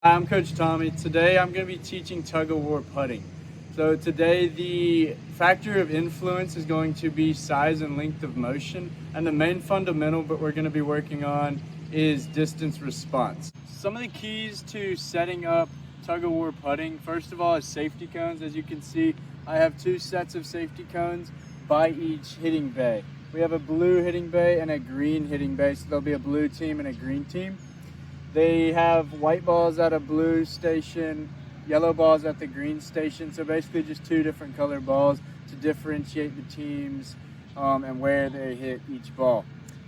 Hi, I'm Coach Tommy. Today I'm going to be teaching Tug-O-War Putting. So today the factor of influence is going to be size and length of motion, and the main fundamental that we're going to be working on is distance response. Some of the keys to setting up Tug-O-War Putting, first of all, is safety cones. As you can see, I have 2 sets of safety cones by each hitting bay. We have a blue hitting bay and a green hitting bay, so there'll be a blue team and a green team. They have white balls at a blue station, yellow balls at the green station. So basically just 2 different color balls to differentiate the teams and where they hit each ball.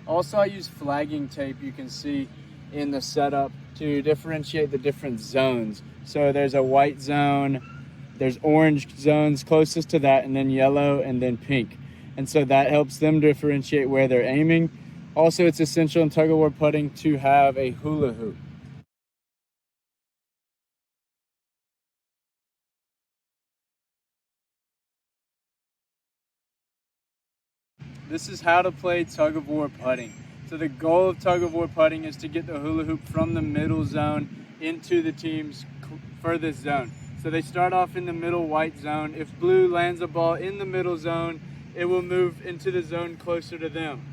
Also, I use flagging tape, you can see in the setup, to differentiate the different zones. So there's a white zone, there's orange zones closest to that, and then yellow and then pink. And so that helps them differentiate where they're aiming. Also, it's essential in tug-of-war putting to have a hula hoop. This is how to play tug-of-war putting. So the goal of tug-of-war putting is to get the hula hoop from the middle zone into the team's furthest zone. So they start off in the middle white zone. If blue lands a ball in the middle zone, it will move into the zone closer to them.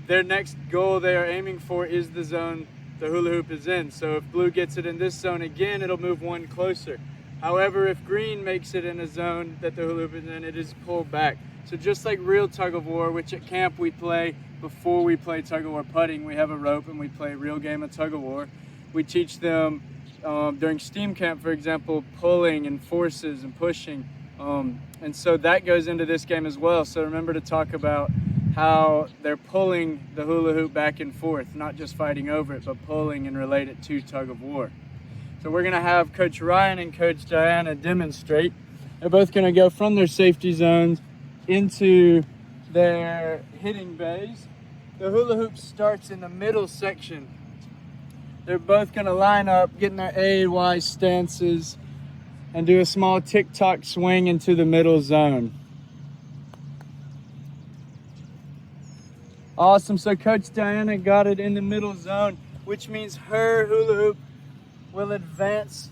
Their next goal they are aiming for is the zone the hula hoop is in. So if blue gets it in this zone again, it'll move 1 closer. However, if green makes it in a zone that the hula hoop is in, it is pulled back. So just like real tug-of-war, which at camp we play before we play tug-of-war putting, we have a rope and we play a real game of tug-of-war. We teach them during STEAM camp, for example, pulling and forces and pushing. And so that goes into this game as well. So remember to talk about how they're pulling the hula hoop back and forth, not just fighting over it, but pulling and relate it to tug-of-war. So we're gonna have Coach Ryan and Coach Diana demonstrate. They're both gonna go from their safety zones into their hitting bays. The hula hoop starts in the middle section. They're both gonna line up, get in their A-Y stances, and do a small tick-tock swing into the middle zone. Awesome, so Coach Diana got it in the middle zone, which means her hula hoop will advance.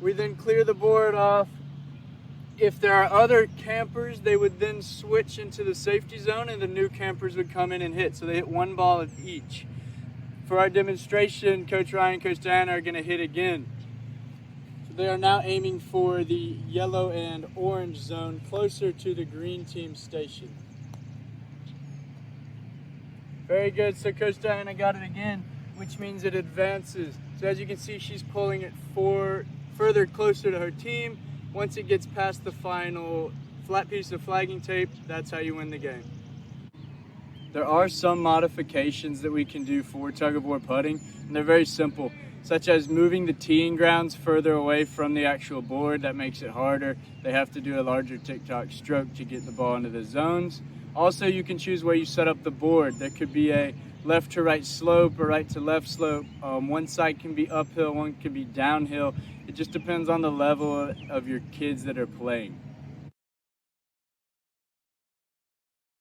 We then clear the board off. If there are other campers, they would then switch into the safety zone and the new campers would come in and hit. So they hit 1 ball at each. For our demonstration, Coach Ryan and Coach Diana are gonna hit again. So they are now aiming for the yellow and orange zone closer to the green team station. Very good, so Coach Diana got it again, which means it advances. So as you can see, she's pulling it further closer to her team. Once it gets past the final flat piece of flagging tape, that's how you win the game. There are some modifications that we can do for tug-of-war putting, and they're very simple, such as moving the teeing grounds further away from the actual board. That makes it harder. They have to do a larger tick-tock stroke to get the ball into the zones. Also, you can choose where you set up the board. There could be a left to right slope or right to left slope. One side can be uphill, one can be downhill. It just depends on the level of your kids that are playing.